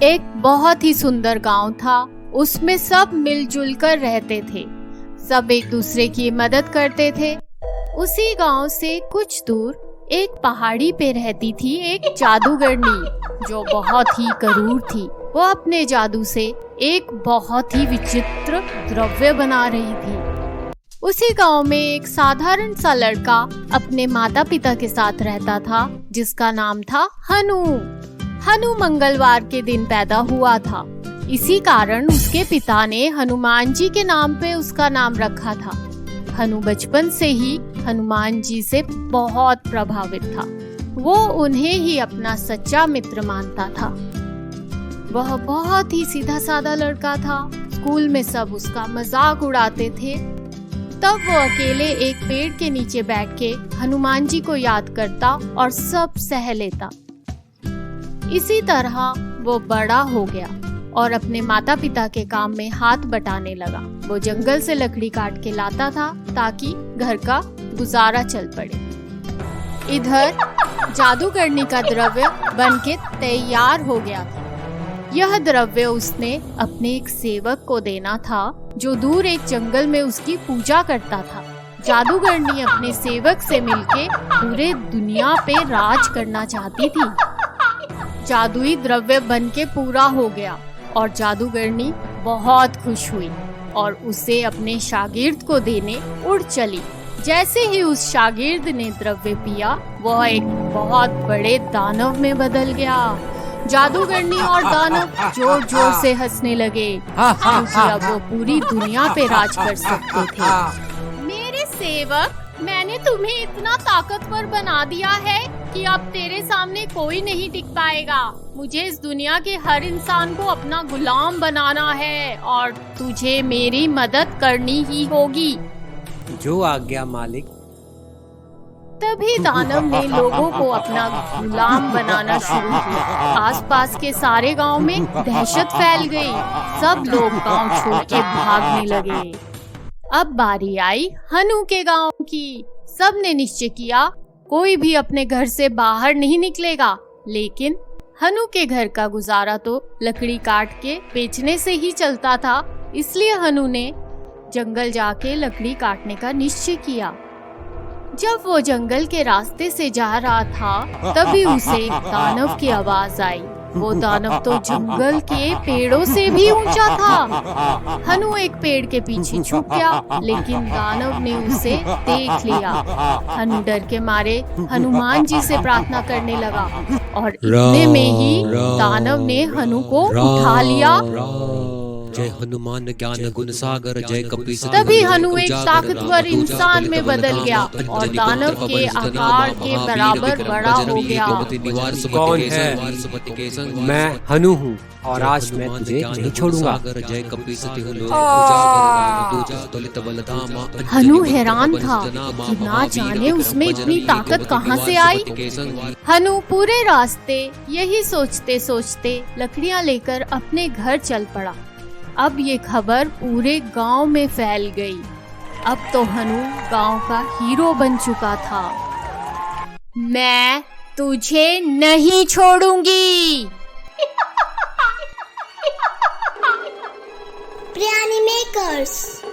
एक बहुत ही सुंदर गांव था। उसमें सब मिलजुल कर रहते थे। सब एक दूसरे की मदद करते थे। उसी गांव से कुछ दूर एक पहाड़ी पे रहती थी एक जादूगरनी जो बहुत ही क्रूर थी। वो अपने जादू से एक बहुत ही विचित्र द्रव्य बना रही थी। उसी गांव में एक साधारण सा लड़का अपने माता पिता के साथ रहता था जिसका नाम था हनु। हनु मंगलवार के दिन पैदा हुआ था। इसी कारण उसके पिता ने हनुमान जी के नाम पे उसका नाम रखा था। हनु बचपन से ही हनुमान जी से बहुत प्रभावित था। वो उन्हें ही अपना सच्चा मित्र मानता था। वह बहुत ही सीधा साधा लड़का था। स्कूल में सब उसका मजाक उड़ाते थे। तब वो अकेले एक पेड़ के नीचे बैठ के हनुमान जी को याद करता और सब सह लेता। इसी तरह वो बड़ा हो गया और अपने माता पिता के काम में हाथ बटाने लगा। वो जंगल से लकड़ी काट के लाता था ताकि घर का गुजारा चल पड़े। इधर जादूगरनी का द्रव्य बनके तैयार हो गया था। यह द्रव्य उसने अपने एक सेवक को देना था जो दूर एक जंगल में उसकी पूजा करता था। जादूगरनी अपने सेवक से मिलके पूरे दुनिया पे राज करना चाहती थी। जादुई द्रव्य बनके पूरा हो गया और जादूगरनी बहुत खुश हुई और उसे अपने शागिर्द को देने उड़ चली। जैसे ही उस शागिर्द ने द्रव्य पिया वह एक बहुत बड़े दानव में बदल गया। जादूगरनी और दानव जोर जोर से हंसने लगे क्योंकि अब वो पूरी दुनिया पे राज कर सकते थे। मेरे सेवक, मैंने तुम्हें इतना ताकतवर बना दिया है कि अब तेरे सामने कोई नहीं टिक पाएगा। मुझे इस दुनिया के हर इंसान को अपना गुलाम बनाना है और तुझे मेरी मदद करनी ही होगी। जो आज्ञा मालिक। तभी दानव ने लोगों को अपना गुलाम बनाना शुरू किया। आसपास के सारे गांव में दहशत फैल गई। सब लोग गांव छोड़ के भागने लगे। अब बारी आई हनु के गांव की। सब ने निश्चय किया कोई भी अपने घर से बाहर नहीं निकलेगा। लेकिन हनु के घर का गुजारा तो लकड़ी काट के बेचने से ही चलता था। इसलिए हनु ने जंगल जाके लकड़ी काटने का निश्चय किया। जब वो जंगल के रास्ते से जा रहा था तभी उसे एक दानव की आवाज आई। वो दानव तो जंगल के पेड़ों से भी ऊंचा था। हनु एक पेड़ के पीछे छुप गया लेकिन दानव ने उसे देख लिया। हनु डर के मारे हनुमान जी से प्रार्थना करने लगा और इतने में ही दानव ने हनु को उठा लिया। जय हनुमान ज्ञान गुण सागर जय कपीस। तभी हनु एक ताकतवर इंसान में बदल गया और दानव के आकार के बराबर बड़ा हो गया। कौन है? मैं हनु हूँ और आज मैं तुझे नहीं छोड़ूंगा। हनु हैरान था कि ना जाने उसमें इतनी ताकत कहाँ से आई। हनु पूरे रास्ते यही सोचते सोचते लकड़ियाँ लेकर अपने घर चल पड़ा। अब ये खबर पूरे गांव में फैल गई। अब तो हनु गांव का हीरो बन चुका था। मैं तुझे नहीं छोड़ूंगी। प्रियानी मेकर्स।